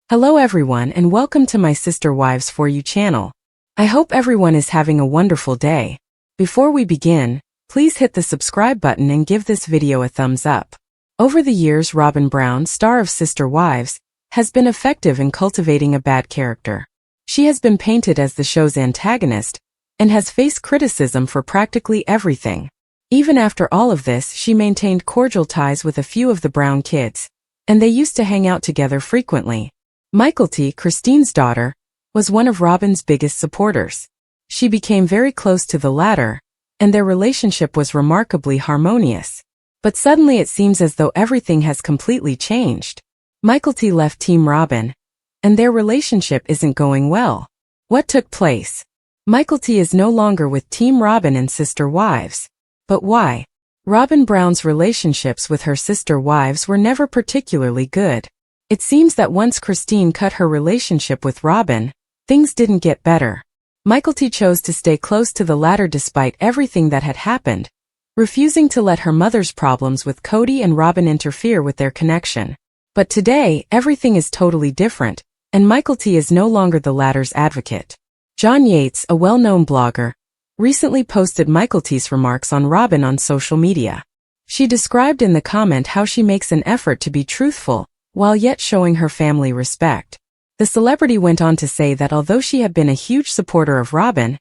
Hello everyone and welcome to my Sister Wives For You channel. I hope everyone is having a wonderful day. Before we begin, please hit the subscribe button and give this video a thumbs up. Over the years, Robyn Brown, star of Sister Wives, has been effective in cultivating a bad character. She has been painted as the show's antagonist and has faced criticism for practically everything. Even after all of this, she maintained cordial ties with a few of the Brown kids, and they used to hang out together frequently. Kody, Christine's daughter, was one of Robyn's biggest supporters. She became very close to the latter, and their relationship was remarkably harmonious. But suddenly it seems as though everything has completely changed. Kody left Team Robyn, and their relationship isn't going well. What took place? Kody is no longer with Team Robyn and Sister Wives. But why? Robyn Brown's relationships with her sister wives were never particularly good. It seems that once Christine cut her relationship with Robyn, things didn't get better. Kody chose to stay close to the latter despite everything that had happened, refusing to let her mother's problems with Kody and Robyn interfere with their connection. But today, everything is totally different, and Kody is no longer the latter's advocate. John Yates, a well-known blogger, recently posted Kody's remarks on Robyn on social media. She described in the comment how she makes an effort to be truthful, while yet showing her family respect. The celebrity went on to say that although she had been a huge supporter of Robyn,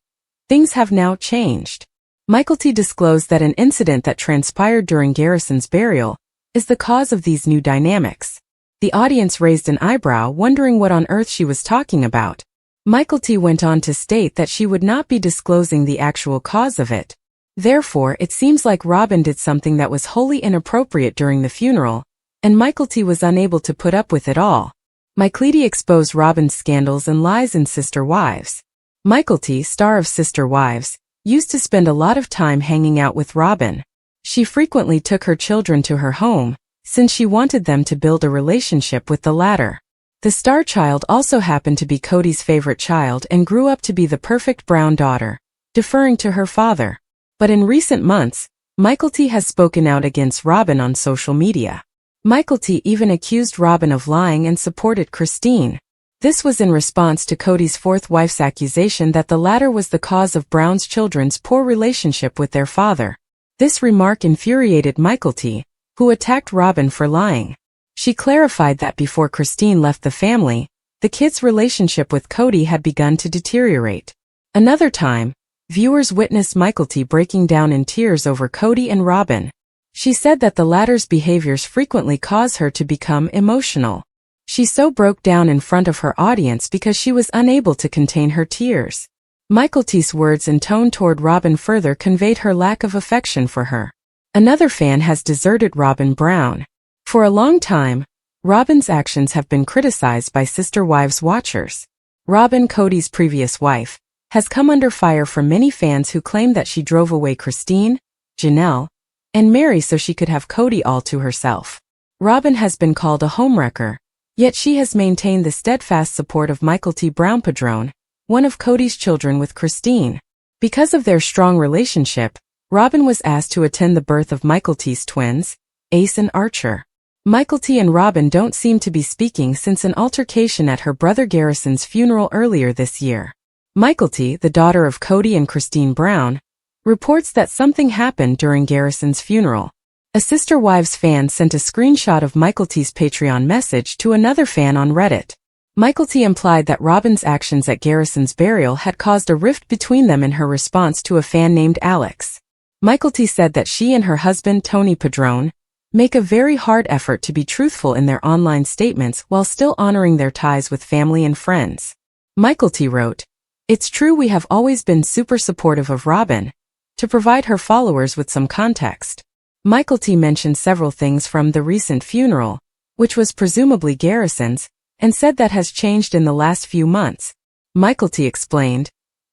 things have now changed. Kody disclosed that an incident that transpired during Garrison's burial is the cause of these new dynamics. The audience raised an eyebrow, wondering what on earth she was talking about. Kody went on to state that she would not be disclosing the actual cause of it. Therefore, it seems like Robyn did something that was wholly inappropriate during the funeral, and Kody was unable to put up with it all. Kody exposed Robyn's scandals and lies in Sister Wives. Kody, star of Sister Wives, used to spend a lot of time hanging out with Robyn. She frequently took her children to her home, since she wanted them to build a relationship with the latter. The star child also happened to be Kody's favorite child and grew up to be the perfect Brown daughter, deferring to her father. But in recent months, Kody has spoken out against Robyn on social media. Kody even accused Robyn of lying and supported Christine. This was in response to Kody's fourth wife's accusation that the latter was the cause of Brown's children's poor relationship with their father. This remark infuriated Kody, who attacked Robyn for lying. She clarified that before Christine left the family, the kids' relationship with Kody had begun to deteriorate. Another time, viewers witnessed Kody breaking down in tears over Kody and Robyn. She said that the latter's behaviors frequently cause her to become emotional. She so broke down in front of her audience because she was unable to contain her tears. Kody's words and tone toward Robyn further conveyed her lack of affection for her. Another fan has deserted Robyn Brown. For a long time, Robyn's actions have been criticized by Sister Wives watchers. Robyn, Kody's previous wife, has come under fire from many fans who claim that she drove away Christine, Janelle, and Meri so she could have Kody all to herself. Robyn has been called a homewrecker, yet she has maintained the steadfast support of Kody Brown Padron, one of Kody's children with Christine. Because of their strong relationship, Robyn was asked to attend the birth of Kody's twins, Ace and Archer. Kody and Robyn don't seem to be speaking since an altercation at her brother Garrison's funeral earlier this year. Kody, the daughter of Kody and Christine Brown, reports that something happened during Garrison's funeral. A Sister Wives fan sent a screenshot of Kody's Patreon message to another fan on Reddit. Kody implied that Robyn's actions at Garrison's burial had caused a rift between them in her response to a fan named Alex. Kody said that she and her husband Tony Padron make a very hard effort to be truthful in their online statements while still honoring their ties with family and friends. Kody wrote, "It's true we have always been super supportive of Robyn." To provide her followers with some context, Kody mentioned several things from the recent funeral, which was presumably Garrison's, and said that has changed in the last few months. Kody explained,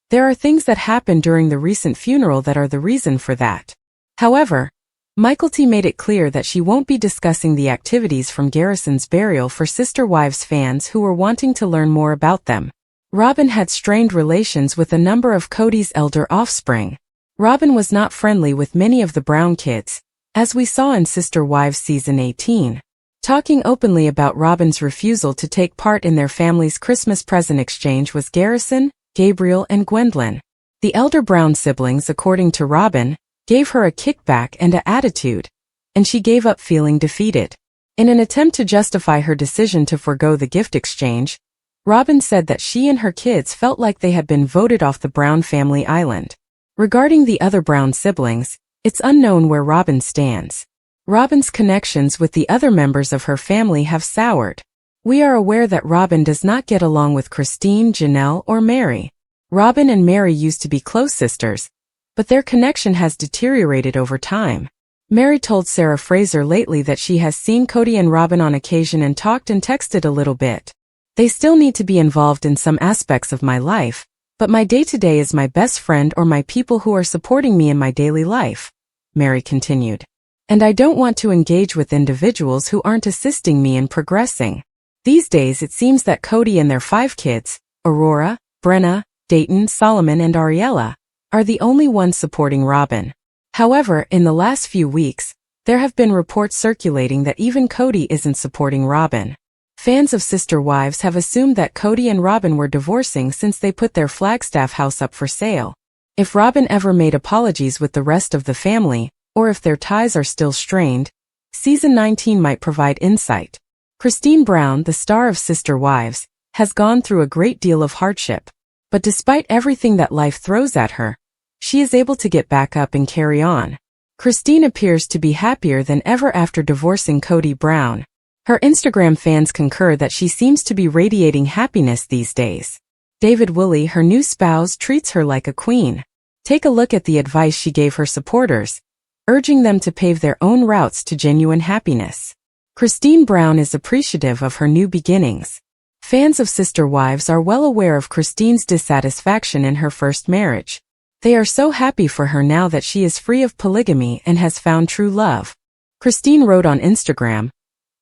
"There are things that happened during the recent funeral that are the reason for that." However, Kody made it clear that she won't be discussing the activities from Garrison's burial for Sister Wives fans who were wanting to learn more about them. Robyn had strained relations with a number of Kody's elder offspring. Robyn was not friendly with many of the Brown kids, as we saw in Sister Wives Season 18. Talking openly about Robyn's refusal to take part in their family's Christmas present exchange was Garrison, Gabriel, and Gwendolyn. The elder Brown siblings, according to Robyn, gave her a kickback and a attitude, and she gave up feeling defeated. In an attempt to justify her decision to forego the gift exchange, Robyn said that she and her kids felt like they had been voted off the Brown family island. Regarding the other Brown siblings, it's unknown where Robyn stands. Robyn's connections with the other members of her family have soured. We are aware that Robyn does not get along with Christine, Janelle, or Meri. Robyn and Meri used to be close sisters, but their connection has deteriorated over time. Meri told Sarah Fraser lately that she has seen Kody and Robyn on occasion and talked and texted a little bit. They still need to be involved in some aspects of my life, but my day-to-day is my best friend or my people who are supporting me in my daily life, Meri continued. And I don't want to engage with individuals who aren't assisting me in progressing. These days it seems that Kody and their 5 kids, Aurora, Brenna, Dayton, Solomon, and Ariella, are the only ones supporting Robyn. However, in the last few weeks, there have been reports circulating that even Kody isn't supporting Robyn. Fans of Sister Wives have assumed that Kody and Robyn were divorcing since they put their Flagstaff house up for sale. If Robyn ever made apologies with the rest of the family, or if their ties are still strained, Season 19 might provide insight. Christine Brown, the star of Sister Wives, has gone through a great deal of hardship. But despite everything that life throws at her, she is able to get back up and carry on. Christine appears to be happier than ever after divorcing Kody Brown. Her Instagram fans concur that she seems to be radiating happiness these days. David Woolley, her new spouse, treats her like a queen. Take a look at the advice she gave her supporters, urging them to pave their own routes to genuine happiness. Christine Brown is appreciative of her new beginnings. Fans of Sister Wives are well aware of Christine's dissatisfaction in her first marriage. They are so happy for her now that she is free of polygamy and has found true love. Christine wrote on Instagram,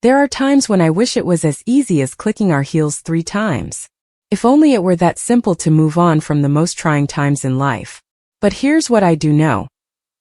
"There are times when I wish it was as easy as clicking our heels 3 times. If only it were that simple to move on from the most trying times in life. But here's what I do know.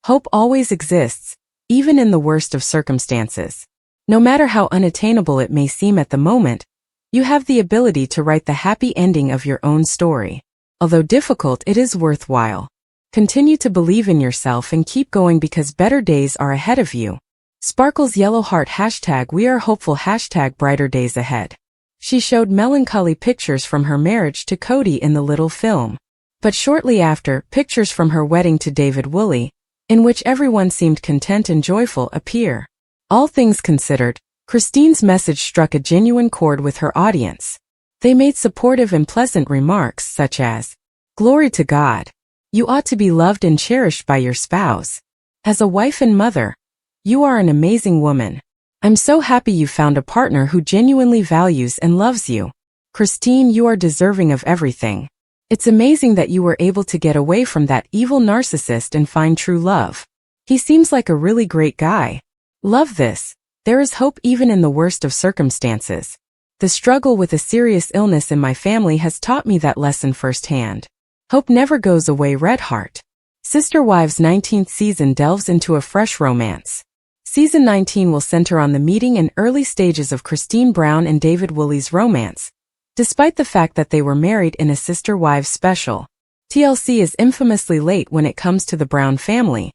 Hope always exists, even in the worst of circumstances. No matter how unattainable it may seem at the moment, you have the ability to write the happy ending of your own story. Although difficult, it is worthwhile. Continue to believe in yourself and keep going because better days are ahead of you. Sparkle's yellow heart # we are hopeful # brighter days ahead." She showed melancholy pictures from her marriage to Kody in the little film. But shortly after, pictures from her wedding to David Woolley, in which everyone seemed content and joyful, appear. All things considered, Christine's message struck a genuine chord with her audience. They made supportive and pleasant remarks such as, "Glory to God. You ought to be loved and cherished by your spouse. As a wife and mother, you are an amazing woman. I'm so happy you found a partner who genuinely values and loves you. Christine, you are deserving of everything. It's amazing that you were able to get away from that evil narcissist and find true love. He seems like a really great guy. Love this. There is hope even in the worst of circumstances. The struggle with a serious illness in my family has taught me that lesson firsthand. Hope never goes away, Red Heart." Sister Wives' 19th season delves into a fresh romance. Season 19 will center on the meeting and early stages of Christine Brown and David Woolley's romance, despite the fact that they were married in a Sister Wives special. TLC is infamously late when it comes to the Brown family,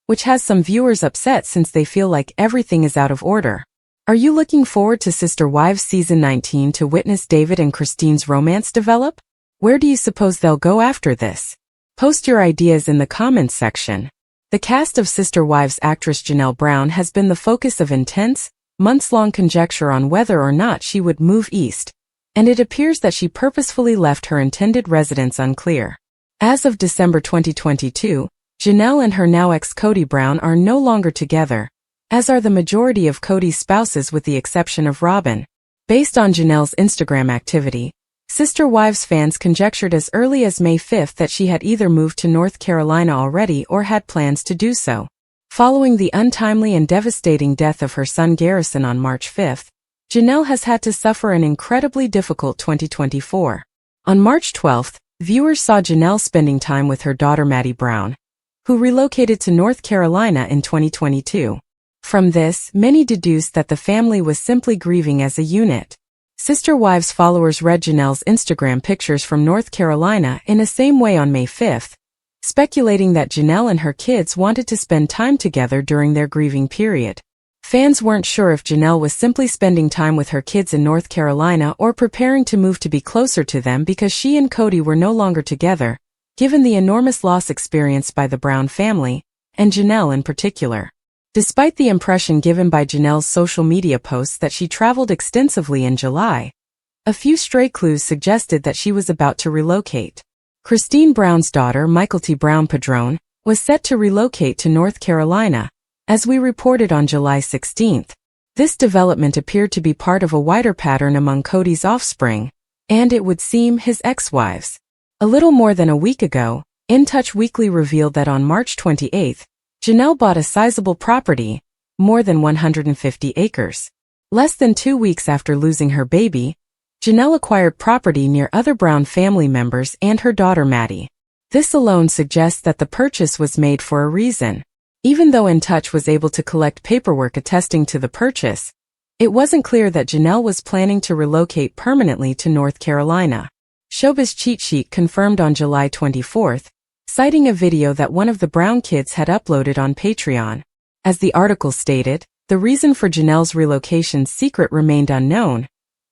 which has some viewers upset since they feel like everything is out of order. Are you looking forward to Sister Wives Season 19 to witness David and Christine's romance develop? Where do you suppose they'll go after this? Post your ideas in the comments section. The cast of Sister Wives actress Janelle Brown has been the focus of intense, months-long conjecture on whether or not she would move east, and it appears that she purposefully left her intended residence unclear. As of December 2022, Janelle and her now ex Kody Brown are no longer together, as are the majority of Kody's spouses with the exception of Robyn. Based on Janelle's Instagram activity, Sister Wives fans conjectured as early as May 5 that she had either moved to North Carolina already or had plans to do so. Following the untimely and devastating death of her son Garrison on March 5, Janelle has had to suffer an incredibly difficult 2024. On March 12, viewers saw Janelle spending time with her daughter Maddie Brown, who relocated to North Carolina in 2022. From this, many deduced that the family was simply grieving as a unit. Sister Wives followers read Janelle's Instagram pictures from North Carolina in the same way on May 5th, speculating that Janelle and her kids wanted to spend time together during their grieving period. Fans weren't sure if Janelle was simply spending time with her kids in North Carolina or preparing to move to be closer to them because she and Kody were no longer together, given the enormous loss experienced by the Brown family, and Janelle in particular. Despite the impression given by Janelle's social media posts that she traveled extensively in July, a few stray clues suggested that she was about to relocate. Christine Brown's daughter, Kody Brown-Padrón, was set to relocate to North Carolina, as we reported on July 16. This development appeared to be part of a wider pattern among Kody's offspring, and it would seem his ex-wives. A little more than a week ago, In Touch Weekly revealed that on March 28, Janelle bought a sizable property, more than 150 acres. Less than 2 weeks after losing her baby, Janelle acquired property near other Brown family members and her daughter Maddie. This alone suggests that the purchase was made for a reason. Even though In Touch was able to collect paperwork attesting to the purchase, it wasn't clear that Janelle was planning to relocate permanently to North Carolina. Showbiz Cheat Sheet confirmed on July 24, citing a video that one of the Brown kids had uploaded on Patreon. As the article stated, the reason for Janelle's relocation's secret remained unknown,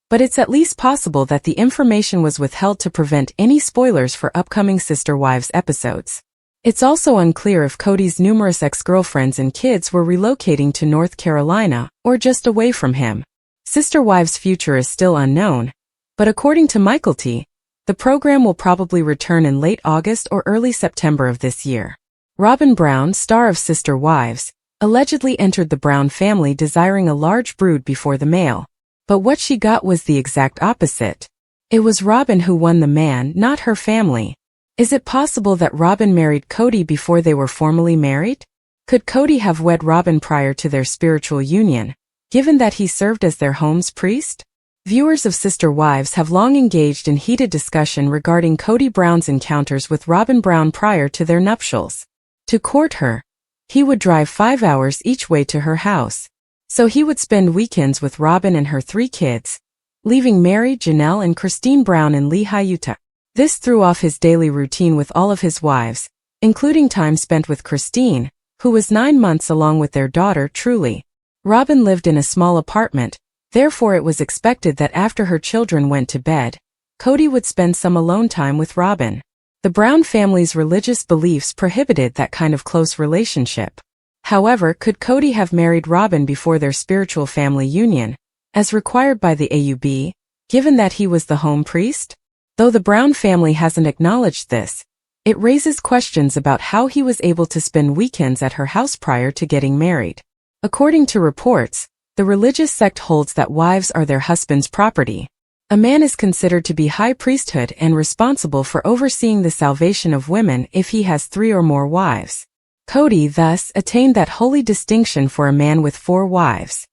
but it's at least possible that the information was withheld to prevent any spoilers for upcoming Sister Wives episodes. It's also unclear if Kody's numerous ex-girlfriends and kids were relocating to North Carolina or just away from him. Sister Wives' future is still unknown, but according to Kody, the program will probably return in late August or early September of this year. Robyn Brown, star of Sister Wives, allegedly entered the Brown family desiring a large brood before the male. But what she got was the exact opposite. It was Robyn who won the man, not her family. Is it possible that Robyn married Kody before they were formally married? Could Kody have wed Robyn prior to their spiritual union, given that he served as their home's priest? Viewers of Sister Wives have long engaged in heated discussion regarding Kody Brown's encounters with Robyn Brown prior to their nuptials. To court her, he would drive 5 hours each way to her house. So he would spend weekends with Robyn and her 3 kids, leaving Meri, Janelle, and Christine Brown in Lehi, Utah. This threw off his daily routine with all of his wives, including time spent with Christine, who was 9 months along with their daughter, Truly. Robyn lived in a small apartment, therefore it was expected that after her children went to bed, Kody would spend some alone time with Robyn. The Brown family's religious beliefs prohibited that kind of close relationship. However, could Kody have married Robyn before their spiritual family union, as required by the AUB, given that he was the home priest? Though the Brown family hasn't acknowledged this, it raises questions about how he was able to spend weekends at her house prior to getting married. According to reports, the religious sect holds that wives are their husband's property. A man is considered to be high priesthood and responsible for overseeing the salvation of women if he has 3 or more wives. Kody thus attained that holy distinction for a man with 4 wives.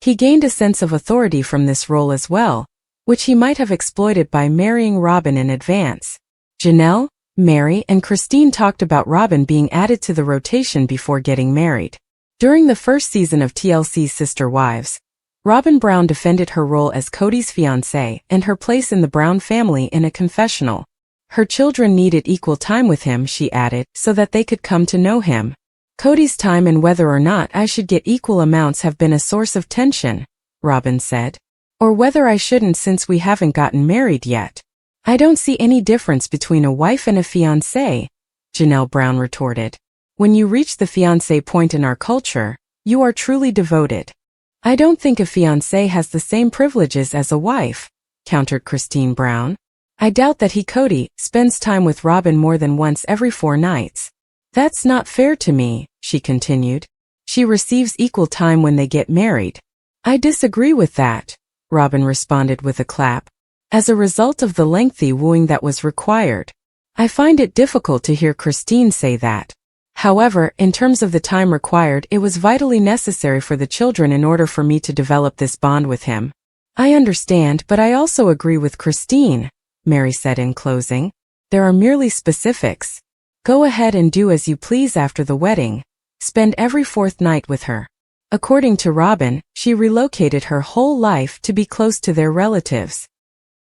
He gained a sense of authority from this role as well, which he might have exploited by marrying Robyn in advance. Janelle, Meri, and Christine talked about Robyn being added to the rotation before getting married. During the first season of TLC's Sister Wives, Robyn Brown defended her role as Kody's fiancée and her place in the Brown family in a confessional. Her children needed equal time with him, she added, so that they could come to know him. Kody's time and whether or not I should get equal amounts have been a source of tension, Robyn said. Or whether I shouldn't since we haven't gotten married yet. I don't see any difference between a wife and a fiancée, Janelle Brown retorted. When you reach the fiancé point in our culture, you are truly devoted. I don't think a fiancé has the same privileges as a wife, countered Christine Brown. I doubt that Kody spends time with Robyn more than once every 4 nights. That's not fair to me, she continued. She receives equal time when they get married. I disagree with that, Robyn responded with a clap. As a result of the lengthy wooing that was required, I find it difficult to hear Christine say that. However, in terms of the time required, it was vitally necessary for the children in order for me to develop this bond with him. I understand, but I also agree with Christine, Meri said in closing. There are merely specifics. Go ahead and do as you please after the wedding. Spend every 4th night with her. According to Robyn, she relocated her whole life to be close to their relatives.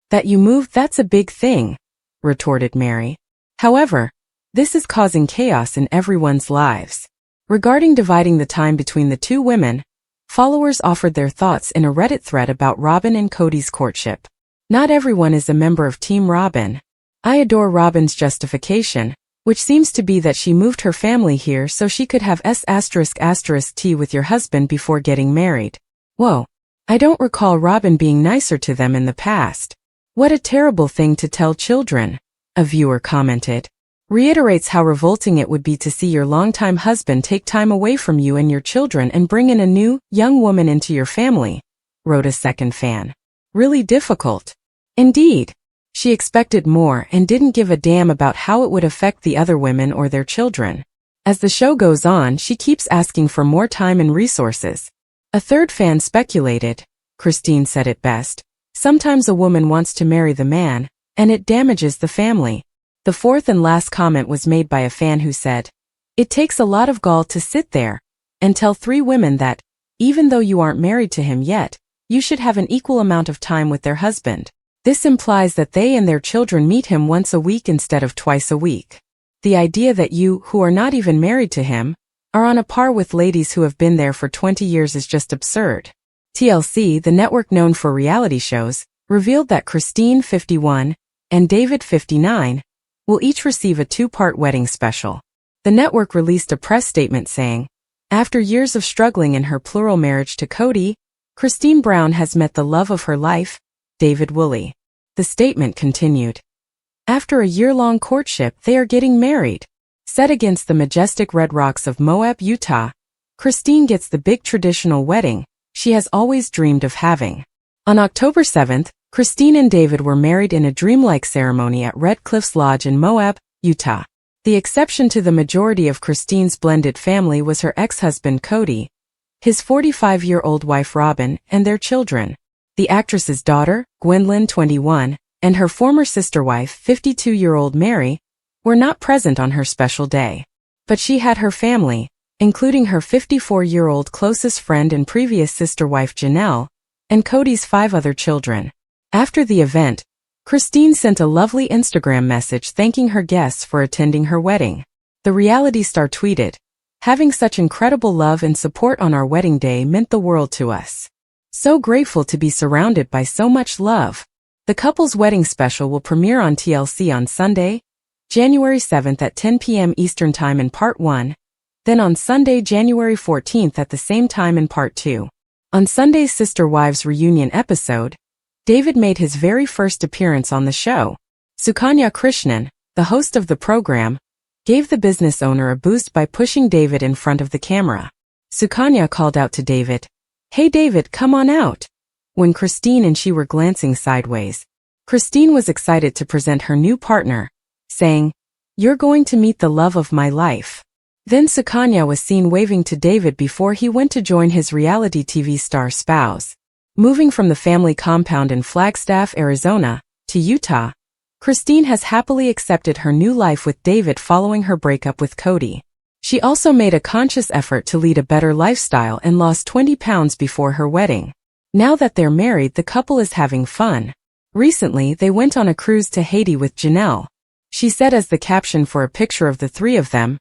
That you moved, that's a big thing, retorted Meri. However, this is causing chaos in everyone's lives. Regarding dividing the time between the two women, followers offered their thoughts in a Reddit thread about Robyn and Kody's courtship. Not everyone is a member of Team Robyn. I adore Robyn's justification, which seems to be that she moved her family here so she could have ***T with your husband before getting married. Whoa. I don't recall Robyn being nicer to them in the past. What a terrible thing to tell children, a viewer commented. Reiterates how revolting it would be to see your longtime husband take time away from you and your children and bring in a new, young woman into your family, wrote a second fan. Really difficult. Indeed. She expected more and didn't give a damn about how it would affect the other women or their children. As the show goes on, she keeps asking for more time and resources. A third fan speculated. Christine said it best. Sometimes a woman wants to marry the man, and it damages the family. The fourth and last comment was made by a fan who said, "It takes a lot of gall to sit there and tell 3 women that, even though you aren't married to him yet, you should have an equal amount of time with their husband. This implies that they and their children meet him once a week instead of twice a week. The idea that you, who are not even married to him, are on a par with ladies who have been there for 20 years is just absurd." TLC, the network known for reality shows, revealed that Christine, 51, and David, 59, will each receive a 2-part wedding special. The network released a press statement saying, "After years of struggling in her plural marriage to Kody, Christine Brown has met the love of her life, David Woolley." The statement continued, "After a year-long courtship, they are getting married." Set against the majestic red rocks of Moab, Utah, Christine gets the big traditional wedding she has always dreamed of having. On October 7th, Christine and David were married in a dreamlike ceremony at Red Cliffs Lodge in Moab, Utah. The exception to the majority of Christine's blended family was her ex-husband Kody, his 45-year-old wife Robyn, and their children. The actress's daughter, Gwendolyn, 21, and her former sister wife, 52-year-old Meri, were not present on her special day. But she had her family, including her 54-year-old closest friend and previous sister wife Janelle, and Kody's 5 other children. After the event, Christine sent a lovely Instagram message thanking her guests for attending her wedding. The reality star tweeted, "Having such incredible love and support on our wedding day meant the world to us. So grateful to be surrounded by so much love." The couple's wedding special will premiere on TLC on Sunday, January 7th at 10 p.m. Eastern Time in Part 1, then on Sunday, January 14th at the same time in Part 2. On Sunday's Sister Wives reunion episode, David made his very first appearance on the show. Sukanya Krishnan, the host of the program, gave the business owner a boost by pushing David in front of the camera. Sukanya called out to David, "Hey David, come on out," when Christine and she were glancing sideways. Christine was excited to present her new partner, saying, "You're going to meet the love of my life." Then Sukanya was seen waving to David before he went to join his reality TV star spouse. Moving from the family compound in Flagstaff, Arizona, to Utah, Christine has happily accepted her new life with David following her breakup with Kody. She also made a conscious effort to lead a better lifestyle and lost 20 pounds before her wedding. Now that they're married, the couple is having fun. Recently, they went on a cruise to Haiti with Janelle. She said as the caption for a picture of the 3 of them,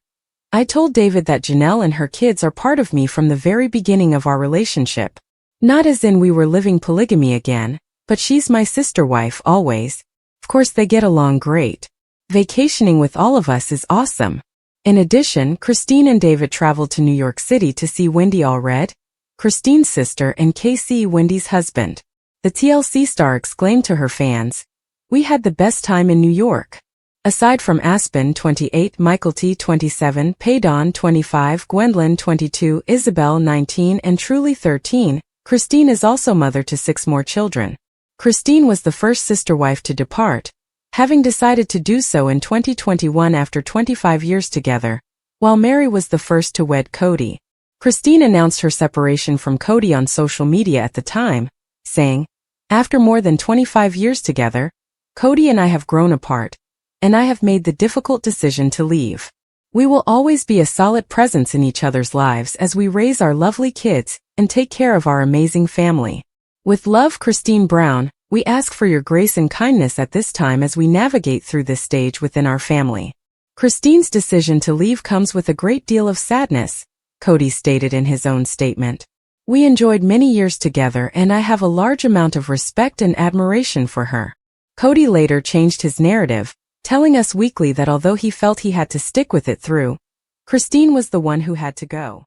"I told David that Janelle and her kids are part of me from the very beginning of our relationship. Not as in we were living polygamy again, but she's my sister wife always. Of course they get along great. Vacationing with all of us is awesome." In addition, Christine and David traveled to New York City to see Wendy Allred, Christine's sister and KC, Wendy's husband. The TLC star exclaimed to her fans, "We had the best time in New York." Aside from Aspen, 28, Michael T, 27, Paydon, 25, Gwendolyn, 22, Isabel, 19, and Truly, 13, Christine is also mother to 6 more children. Christine was the first sister wife to depart, having decided to do so in 2021 after 25 years together, while Meri was the first to wed Kody. Christine announced her separation from Kody on social media at the time, saying, "After more than 25 years together, Kody and I have grown apart, and I have made the difficult decision to leave. We will always be a solid presence in each other's lives as we raise our lovely kids and take care of our amazing family. With love, Christine Brown, we ask for your grace and kindness at this time as we navigate through this stage within our family. Christine's decision to leave comes with a great deal of sadness, Kody stated in his own statement. We enjoyed many years together and I have a large amount of respect and admiration for her. Kody later changed his narrative, telling Us Weekly that although he felt he had to stick with it through, Christine was the one who had to go.